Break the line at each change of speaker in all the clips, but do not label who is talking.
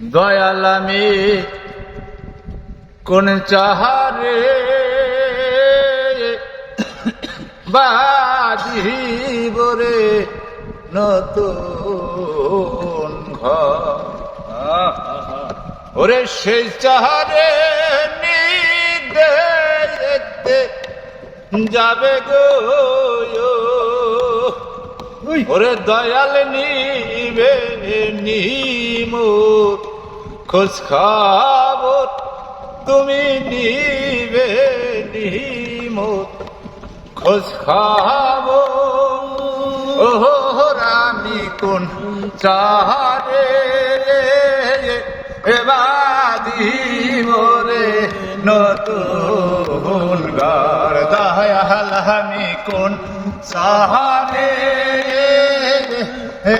দয়াল আমি কোন চাহারে বাঁধিব রে নতুন ঘর। ওরে সেই চাহারে দেখতে যাবে গো, ওরে দয়াল নিবে নিমো খোঁজ খবর, তুমি নিবে নিমো খোঁজ খবর। ওহর আমি কোন চাহারে বাঁধিব রে নতুন ঘর। দয়াল আমি কোন চাহারে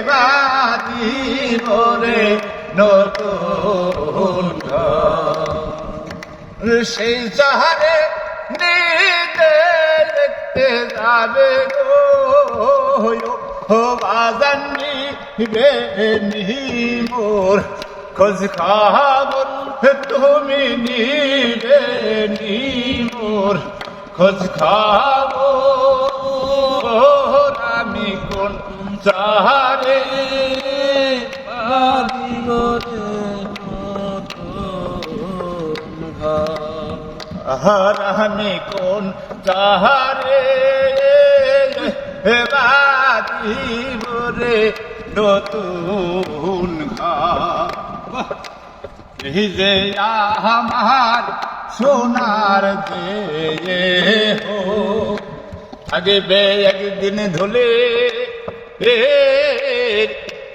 বাঁধিব রে নতুন ঘর। সেই চাহারে দেখতে যাবে গো, বাজান নিবে মোর খোঁজ খবর, তুমি নিবে মোর খোঁজ খবর। আমি কোন চাহারে বাঁধিব রে নতুন ঘর। আমি কোন চাহারে বাঁধিব রে নতুন ঘর। এই যে আমার সোনার দেহ থাকবে একদিন ধুলে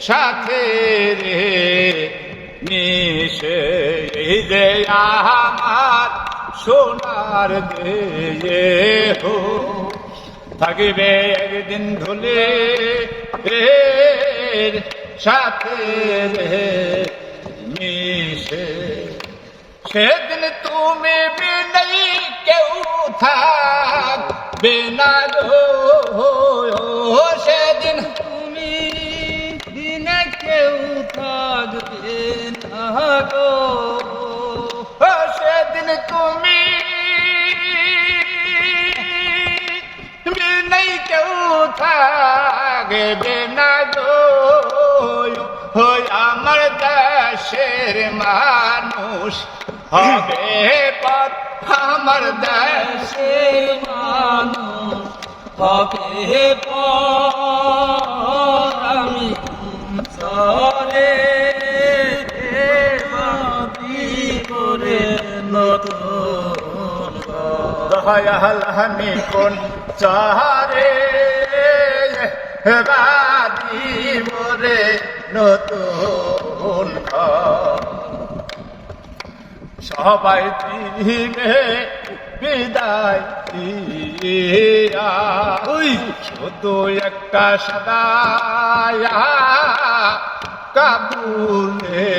সাথে রে মিশে। এই যে আমার সোনার দেহ থাকবে একদিন ধুলে সাথে রে মিশে। সেদিন তুমি বিনই কেউ থাকবে না গো, সেদিন তুমি বিনে কেউ থাকবে না গো, সেদিন তুমি বিনই কেউ থাকবে না গো। আমার দেশের মানুষ হবে পর, আমার দেশের মানুষ হবে পর। আমি চলে বাঁধিব রে নতুন ঘর। দয়াল আমি কোন চাহারে বাঁধিব রে নতুন ঘর। সবাই দিবে বিদায় দিয়া, শুধু একটা সাদা কাপড়ে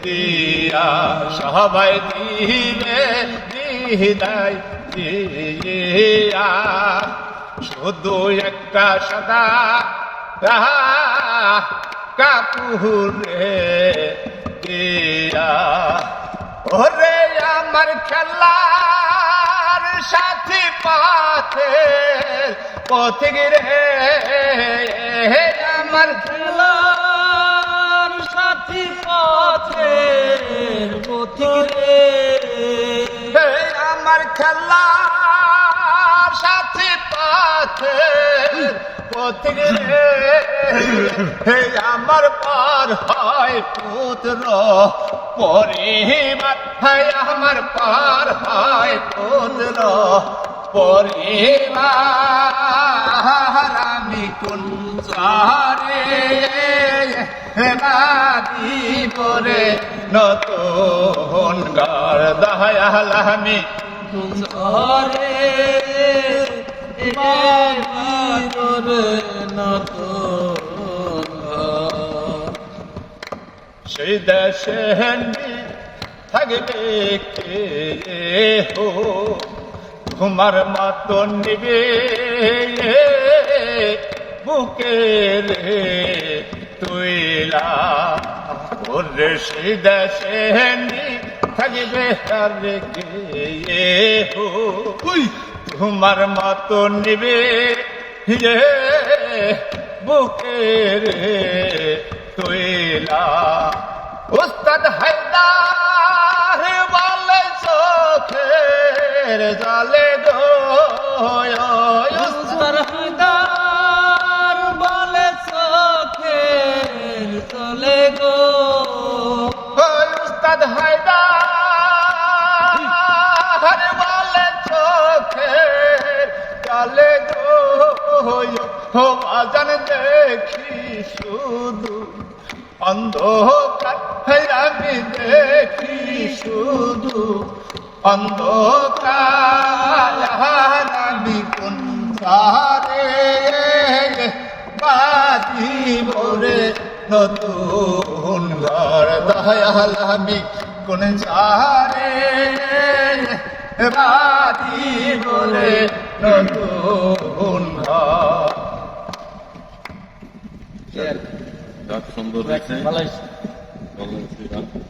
দিয়া। সবাই দিবে বিদায় দিয়া, শুধু একটা সাদা কাপড়ে দিয়া। ওরে আমার খেলার সাথী পাথে পথিক রে, আমার খেলার সাথী পথে পথিক রে, আমার খেলার সাথী পাথে পথিক রে। আমার পার হয় পুত্র পরিবার, আমার পার হয় পুত্র পরিবার। আমি কোন চাহারে বাঁধিব রে নতুন ঘর। দয়াল আমি কোন চাহারে বাঁধিব রে নতুন ঘর। সেই দেশে থাকবে কে হো, তোমার মতন নিবে বুকে রে তুইলা। ওরে সেই দেশে থাকিবে আর কে হো তোমার মতো নিবে বুকে রে তৈলা উস্তাদ হায়দার বলে চোখের জলে গো
উস্তাদ হায়দার বলে চোখের জলে গো
উস্তাদ হায়দার বলে চোখের জলে গো ও আজান দেখি শুধু অন্ধকার আমি দেখি শুধু অন্ধকার আমি কোন সারে বাদিব রে নতুন ঘর দয়াল আমি কোন সারে বাদিব রে নতুন ঘর।
সুন্দর হয়েছে
ভালো হয়েছে।